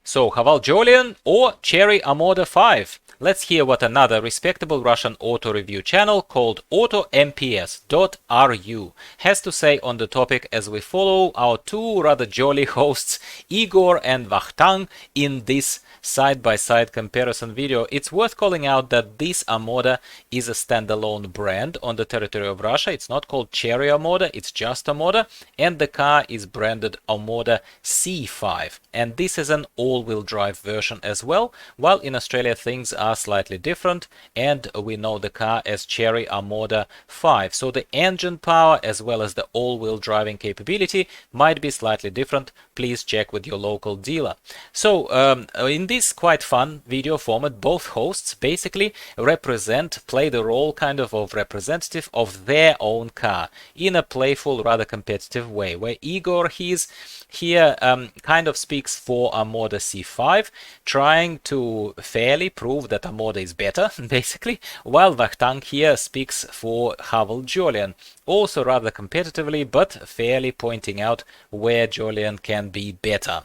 So, Haval Jolion or Chery OMODA 5? Let's hear what another respectable Russian auto review channel called Auto MPS.ru has to say on the topic as we follow our two rather jolly hosts Igor and Vakhtang in this side-by-side comparison video. It's worth calling out that this OMODA is a standalone brand on the territory of Russia. It's not called Chery OMODA, it's just OMODA, and the car is branded Omoda C5. And this is an all-wheel drive version as well, while in Australia things are slightly different, and we know the car as Chery OMODA 5. So the engine power as well as the all-wheel driving capability might be slightly different. Please check with your local dealer. So in this quite fun video format, both hosts basically play the role kind of representative of their own car in a playful, rather competitive way, where Igor he's here kind of speaks for Omoda C5, trying to fairly prove that Omoda is better, basically, while Vakhtang here speaks for Haval Jolion, also rather competitively, but fairly pointing out where Jolion can be better.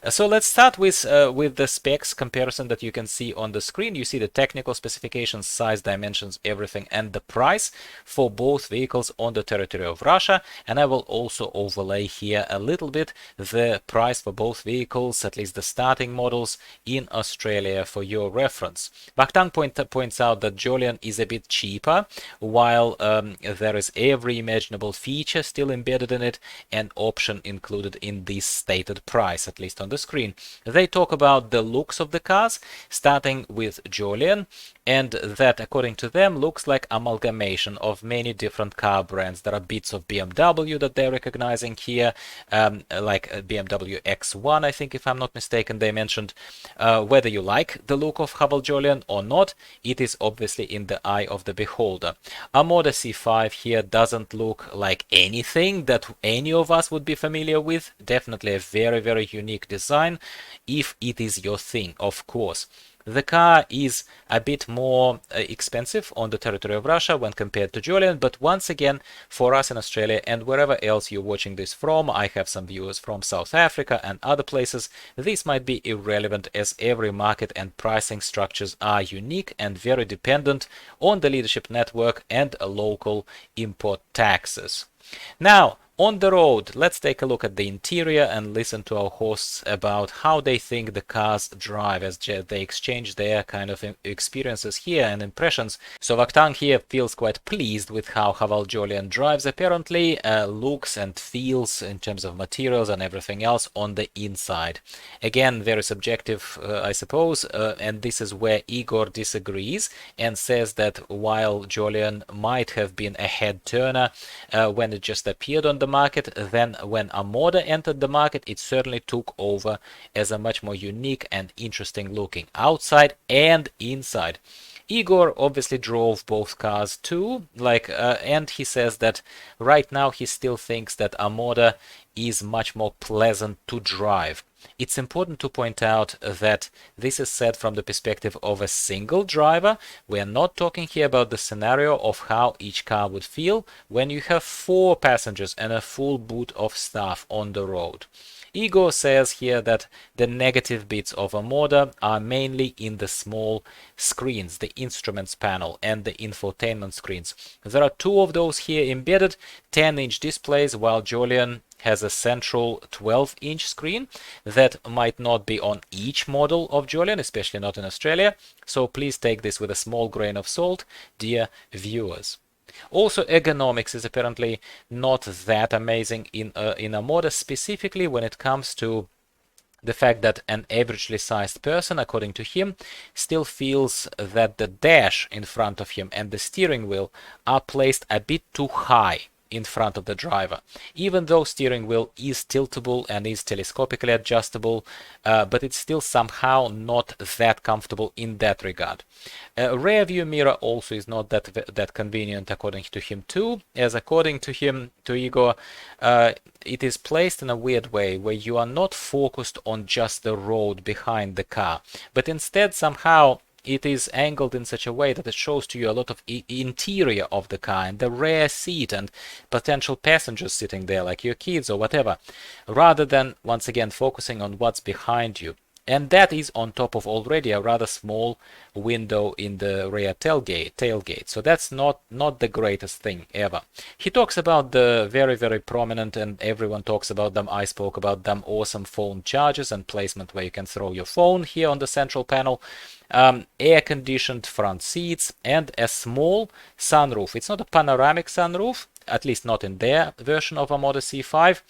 So let's start with the specs comparison that you can see on the screen. You see the technical specifications, size, dimensions, everything, and the price for both vehicles on the territory of Russia. And I will also overlay here a little bit the price for both vehicles, at least the starting models in Australia, for your reference. Vakhtang points out that Jolion is a bit cheaper, while there is every imaginable feature still embedded in it and option included in this stated price, at least on the screen. They talk about the looks of the cars, starting with Jolion, and that according to them looks like amalgamation of many different car brands. There are bits of BMW that they're recognizing here, like BMW X1, I think, if I'm not mistaken, they mentioned. Whether you like the look of Haval Jolion or not, it is obviously in the eye of the beholder. Omoda C5 here doesn't look like anything that any of us would be familiar with. Definitely a very, very unique design, if it is your thing, of course. The car is a bit more expensive on the territory of Russia when compared to Jolion, but once again, for us in Australia and wherever else you're watching this from, I have some viewers from South Africa and other places, this might be irrelevant as every market and pricing structures are unique and very dependent on the leadership network and local import taxes. Now, on the road, let's take a look at the interior and listen to our hosts about how they think the cars drive as they exchange their kind of experiences here and impressions. So Vakhtang here feels quite pleased with how Haval Jolion drives, apparently looks and feels in terms of materials and everything else on the inside. Again, very subjective, I suppose, and this is where Igor disagrees and says that while Jolion might have been a head turner when it just appeared on the market, then when Omoda entered the market, it certainly took over as a much more unique and interesting looking outside and inside. Igor obviously drove both cars too, and he says that right now he still thinks that Omoda is much more pleasant to drive. It's important to point out that this is said from the perspective of a single driver. We are not talking here about the scenario of how each car would feel when you have 4 passengers and a full boot of staff on the road. Igor says here that the negative bits of Omoda are mainly in the small screens, the instruments panel and the infotainment screens. There are 2 of those here embedded, 10-inch displays, while Jolion has a central 12-inch screen that might not be on each model of Jolion, especially not in Australia. So please take this with a small grain of salt, dear viewers. Also, ergonomics is apparently not that amazing in Omoda, specifically when it comes to the fact that an averagely sized person, according to him, still feels that the dash in front of him and the steering wheel are placed a bit too high in front of the driver, even though steering wheel is tiltable and is telescopically adjustable, but it's still somehow not that comfortable in that regard. A rear view mirror also is not that convenient, according to him too, as according to him, to Igor, it is placed in a weird way where you are not focused on just the road behind the car, but instead somehow it is angled in such a way that it shows to you a lot of interior of the car and the rear seat and potential passengers sitting there like your kids or whatever, rather than once again focusing on what's behind you. And that is on top of already a rather small window in the rear tailgate. So that's not the greatest thing ever. He talks about the very prominent, and everyone talks about them, I spoke about them, awesome phone chargers and placement where you can throw your phone here on the central panel. Air-conditioned front seats and a small sunroof. It's not a panoramic sunroof, at least not in their version of Omoda C5.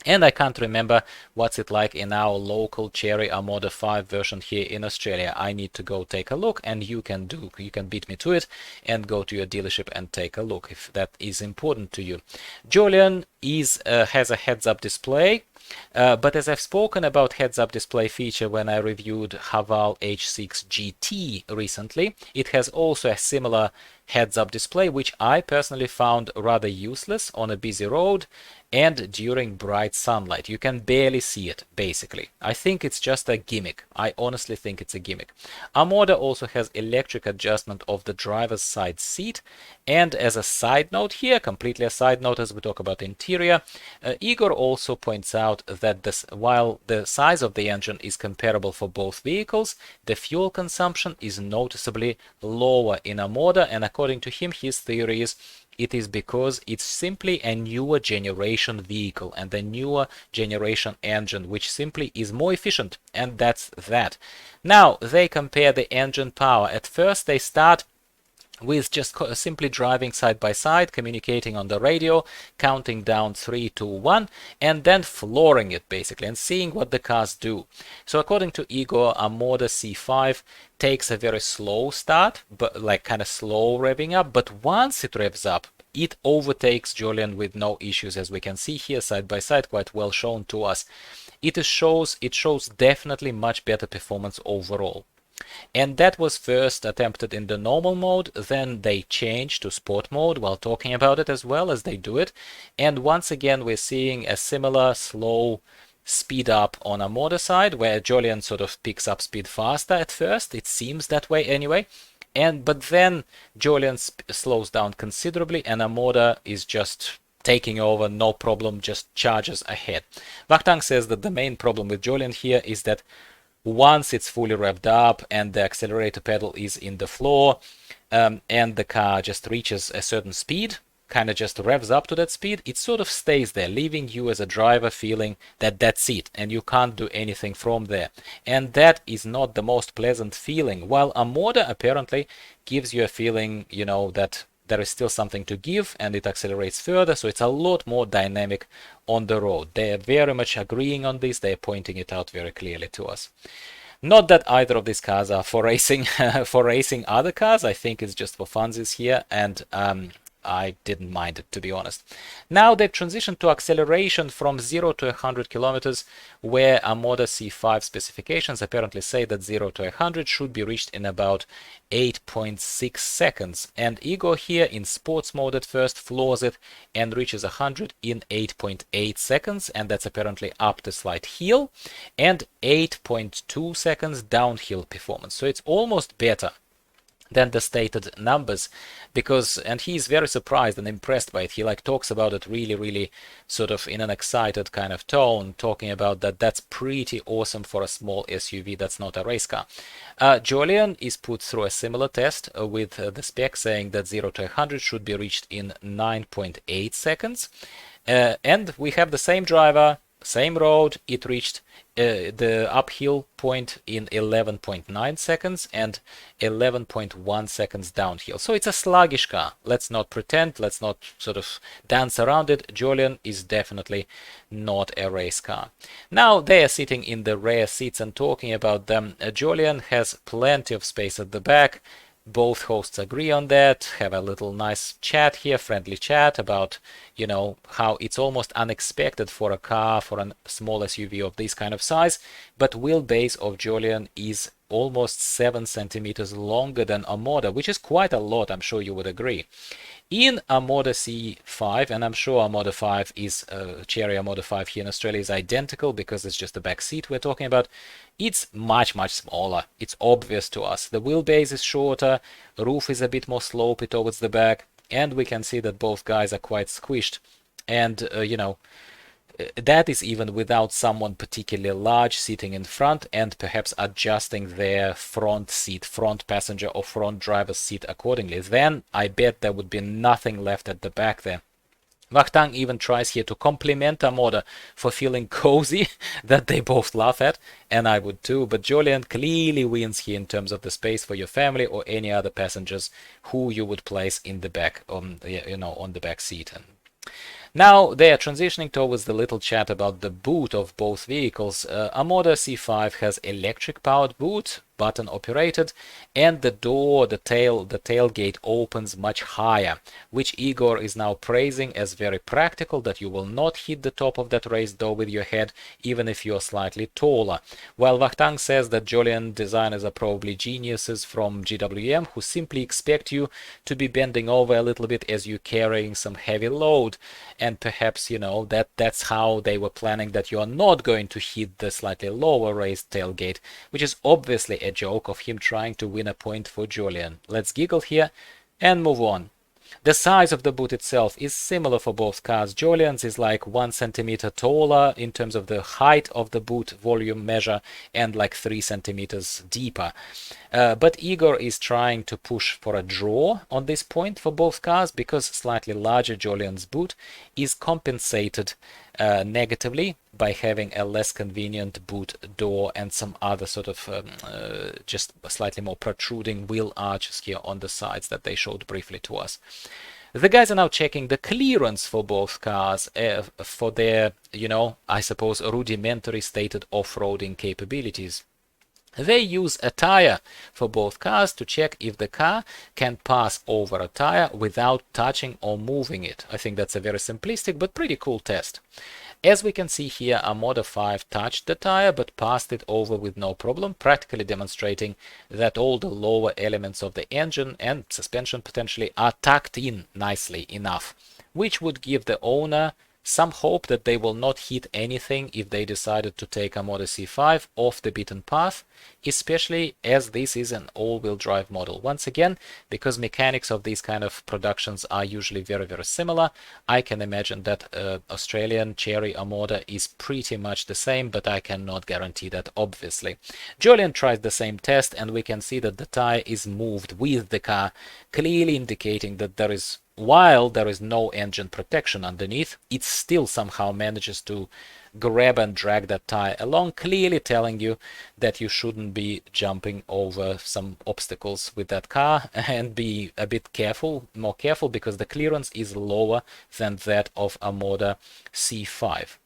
And I can't remember what's it like in our local Chery OMODA 5 version here in Australia. I need to go take a look, and you can beat me to it and go to your dealership and take a look if that is important to you. Jolion has a heads-up display. But as I've spoken about heads-up display feature when I reviewed Haval H6 GT recently, it has also a similar heads-up display, which I personally found rather useless on a busy road and during bright sunlight. You can barely see it, basically. I think it's just a gimmick. I honestly think it's a gimmick. Omoda also has electric adjustment of the driver's side seat. And as a side note here, completely a side note as we talk about interior, Igor also points out that while the size of the engine is comparable for both vehicles, the fuel consumption is noticeably lower in Omoda, and according to him, his theory is it is because it's simply a newer generation vehicle and a newer generation engine, which simply is more efficient, and that's that. Now, they compare the engine power. At first, they start with just simply driving side by side, communicating on the radio, counting down 3, 2, 1, and then flooring it basically and seeing what the cars do. So according to Igor, Omoda C5 takes a very slow start, but like kind of slow revving up, but once it revs up, it overtakes Jolion with no issues, as we can see here side by side, quite well shown to us. It shows definitely much better performance overall. And that was first attempted in the normal mode, then they changed to sport mode while talking about it as well as they do it. And once again, we're seeing a similar slow speed up on Omoda side, where Jolion sort of picks up speed faster at first. It seems that way anyway. But then Jolion slows down considerably, and Omoda is just taking over, no problem, just charges ahead. Vakhtang says that the main problem with Jolion here is that once it's fully revved up and the accelerator pedal is in the floor, and the car just reaches a certain speed, kind of just revs up to that speed, it sort of stays there, leaving you as a driver feeling that that's it and you can't do anything from there. And that is not the most pleasant feeling, while Omoda apparently gives you a feeling, you know, that there is still something to give and it accelerates further, so it's a lot more dynamic on the road. They are very much agreeing on this, they are pointing it out very clearly to us. Not that either of these cars are for racing for racing other cars. I think it's just for funsies here, and I didn't mind it, to be honest. Now they transition to acceleration from 0 to 100 kilometers, where Omoda C5 specifications apparently say that 0 to 100 should be reached in about 8.6 seconds. And Igor here in sports mode at first floors it and reaches 100 in 8.8 seconds, and that's apparently up the slight hill, and 8.2 seconds downhill performance. So it's almost better than the stated numbers, and he's very surprised and impressed by it. He talks about it really sort of in an excited kind of tone, talking about that's pretty awesome for a small SUV that's not a race car. Jolion is put through a similar test with the spec saying that 0 to 100 should be reached in 9.8 seconds. And we have the same driver, same road. It reached the uphill point in 11.9 seconds and 11.1 seconds downhill. So it's a sluggish car. Let's not pretend, let's not sort of dance around it. Jolion is definitely not a race car. Now they are sitting in the rear seats and talking about them. Jolion has plenty of space at the back. Both hosts agree on that, have a little nice chat here, friendly chat about, you know, how it's almost unexpected for a car, for a small SUV of this kind of size, but wheelbase of Jolion is almost 7 centimeters longer than Omoda, which is quite a lot, I'm sure you would agree. In Omoda C5, and I'm sure Omoda 5 is, Chery OMODA 5 here in Australia is identical because it's just the back seat we're talking about, it's much smaller. It's obvious to us. The wheelbase is shorter, roof is a bit more slopey towards the back, and we can see that both guys are quite squished. And, you know, that is even without someone particularly large sitting in front and perhaps adjusting their front seat, front passenger or front driver's seat accordingly. Then I bet there would be nothing left at the back there. Vakhtang even tries here to compliment Omoda for feeling cozy, that they both laugh at, and I would too, but Jolion clearly wins here in terms of the space for your family or any other passengers who you would place in the back, on the back seat. Now they are transitioning towards the little chat about the boot of both vehicles. Omoda C5 has electric powered boot, button operated, and the door, the tailgate opens much higher, which Igor is now praising as very practical, that you will not hit the top of that raised door with your head even if you're slightly taller. While Vakhtang says that Jolion designers are probably geniuses from GWM who simply expect you to be bending over a little bit as you're carrying some heavy load, and perhaps that's how they were planning that you are not going to hit the slightly lower raised tailgate, which is obviously a joke of him trying to win a point for Jolion. Let's giggle here and move on. The size of the boot itself is similar for both cars. Jolion's is like 1 centimeter taller in terms of the height of the boot volume measure and like 3 centimeters deeper. But Igor is trying to push for a draw on this point for both cars because slightly larger Jolion's boot is compensated negatively by having a less convenient boot door and some other sort of just slightly more protruding wheel arches here on the sides that they showed briefly to us. The guys are now checking the clearance for both cars for their, I suppose, rudimentary stated off-roading capabilities. They use a tire for both cars to check if the car can pass over a tire without touching or moving it. I think that's a very simplistic but pretty cool test. As we can see here, Omoda 5 touched the tire but passed it over with no problem, practically demonstrating that all the lower elements of the engine and suspension potentially are tucked in nicely enough, which would give the owner some hope that they will not hit anything if they decided to take Omoda C5 off the beaten path, especially as this is an all-wheel drive model. Once again, because mechanics of these kind of productions are usually very, very similar, I can imagine that Australian Chery OMODA is pretty much the same, but I cannot guarantee that, obviously. Jolion tries the same test, and we can see that the tire is moved with the car, clearly indicating that while there is no engine protection underneath, it still somehow manages to grab and drag that tire along, clearly telling you that you shouldn't be jumping over some obstacles with that car, and be a bit more careful, because the clearance is lower than that of Omoda C5.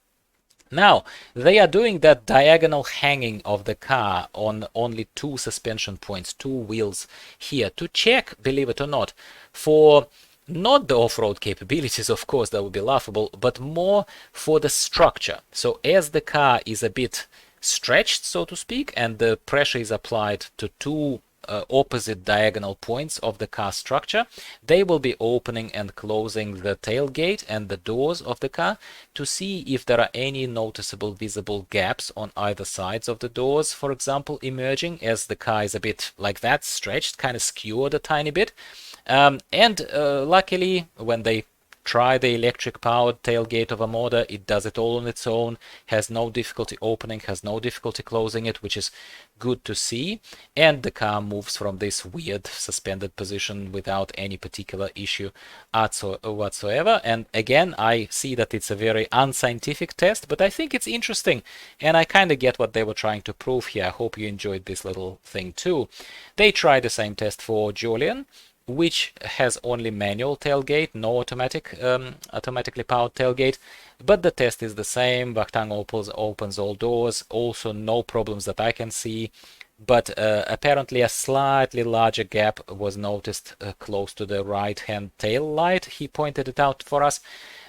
Now, they are doing that diagonal hanging of the car on only 2 suspension points, 2 wheels here, to check, believe it or not, for not the off-road capabilities, of course, that would be laughable, but more for the structure. So as the car is a bit stretched, so to speak, and the pressure is applied to 2 opposite diagonal points of the car structure, they will be opening and closing the tailgate and the doors of the car to see if there are any noticeable visible gaps on either sides of the doors, for example, emerging as the car is a bit like that, stretched, kind of skewed a tiny bit. Luckily, when they try the electric powered tailgate of Omoda, it does it all on its own, has no difficulty opening, has no difficulty closing it, which is good to see, and the car moves from this weird suspended position without any particular issue whatsoever. And again, I see that it's a very unscientific test, but I think it's interesting, and I kind of get what they were trying to prove here. I hope you enjoyed this little thing too. They tried the same test for Jolion, which has only manual tailgate, no automatically powered tailgate, but the test is the same. Vakhtang opens all doors, also no problems that I can see, but apparently a slightly larger gap was noticed close to the right-hand tail light. He pointed it out for us,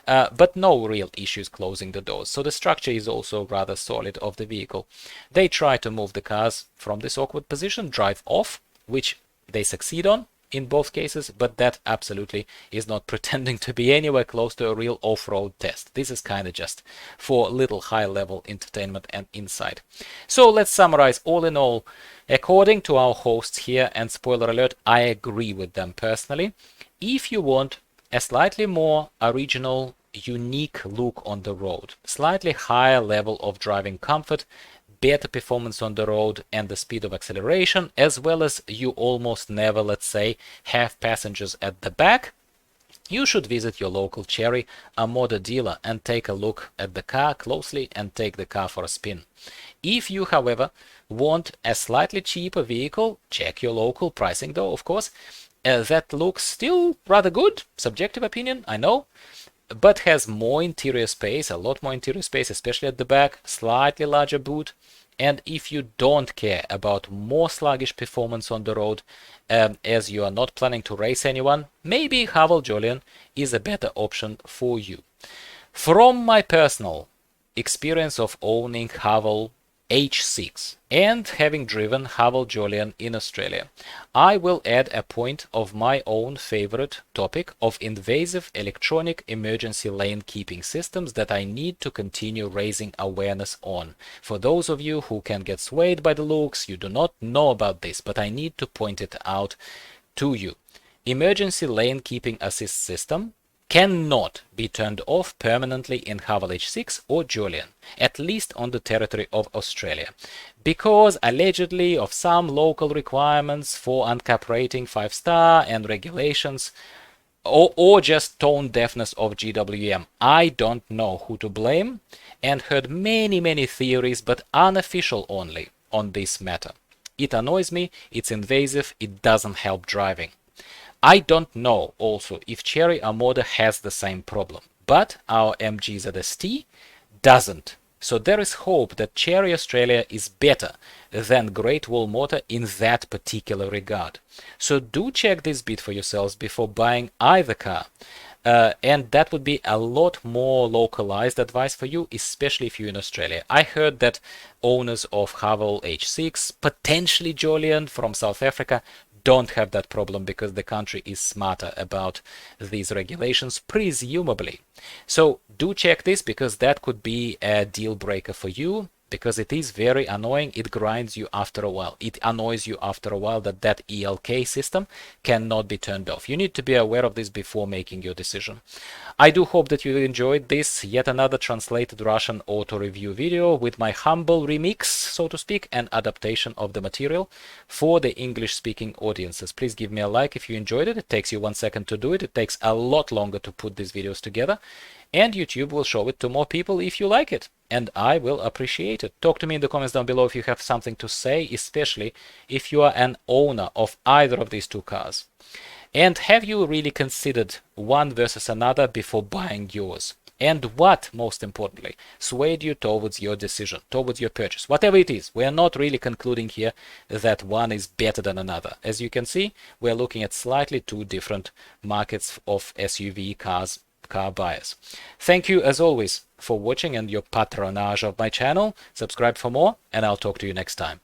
but no real issues closing the doors. So the structure is also rather solid of the vehicle. They try to move the cars from this awkward position, drive off, which they succeed on in both cases, but that absolutely is not pretending to be anywhere close to a real off-road test. This is kind of just for little high-level entertainment and insight. So let's summarize. All in all, according to our hosts here, and spoiler alert, I agree with them personally, if you want a slightly more original unique look on the road, slightly higher level of driving comfort, better performance on the road and the speed of acceleration, as well as you almost never, let's say, have passengers at the back, you should visit your local Chery OMODA dealer and take a look at the car closely and take the car for a spin. If you, however, want a slightly cheaper vehicle, check your local pricing though, of course. That looks still rather good, subjective opinion, I know, but has more interior space, a lot more interior space, especially at the back, slightly larger boot. And if you don't care about more sluggish performance on the road, as you are not planning to race anyone, maybe Haval Jolion is a better option for you. From my personal experience of owning Haval H6 and having driven Haval Jolion in Australia, I will add a point of my own favorite topic of invasive electronic emergency lane keeping systems that I need to continue raising awareness on. For those of you who can get swayed by the looks, you do not know about this, but I need to point it out to you. Emergency lane keeping assist system cannot be turned off permanently in Haval H6 or Jolion, at least on the territory of Australia, because allegedly of some local requirements for UNCAP rating 5-star and regulations, or just tone deafness of GWM. I don't know who to blame and heard many theories, but unofficial only, on this matter. It annoys me, it's invasive, it doesn't help driving. I don't know also if Chery OMODA has the same problem, but our MG ZST doesn't. So there is hope that Chery Australia is better than Great Wall Motor in that particular regard. So do check this bit for yourselves before buying either car. And that would be a lot more localized advice for you, especially if you're in Australia. I heard that owners of Haval H6, potentially Jolion from South Africa, don't have that problem because the country is smarter about these regulations, presumably. So do check this, because that could be a deal breaker for you, because it is very annoying. It grinds you after a while. It annoys you after a while that ELK system cannot be turned off. You need to be aware of this before making your decision. I do hope that you enjoyed this, yet another translated Russian auto review video with my humble remix, so to speak, and adaptation of the material for the English-speaking audiences. Please give me a like if you enjoyed it. It takes you 1 second to do it. It takes a lot longer to put these videos together. And YouTube will show it to more people if you like it. And I will appreciate it. Talk to me in the comments down below if you have something to say, especially if you are an owner of either of these two cars. And have you really considered one versus another before buying yours? And what, most importantly, swayed you towards your decision, towards your purchase? Whatever it is, we are not really concluding here that one is better than another. As you can see, we are looking at slightly two different markets of SUV cars, car buyers. Thank you as always for watching and your patronage of my channel. Subscribe for more, and I'll talk to you next time.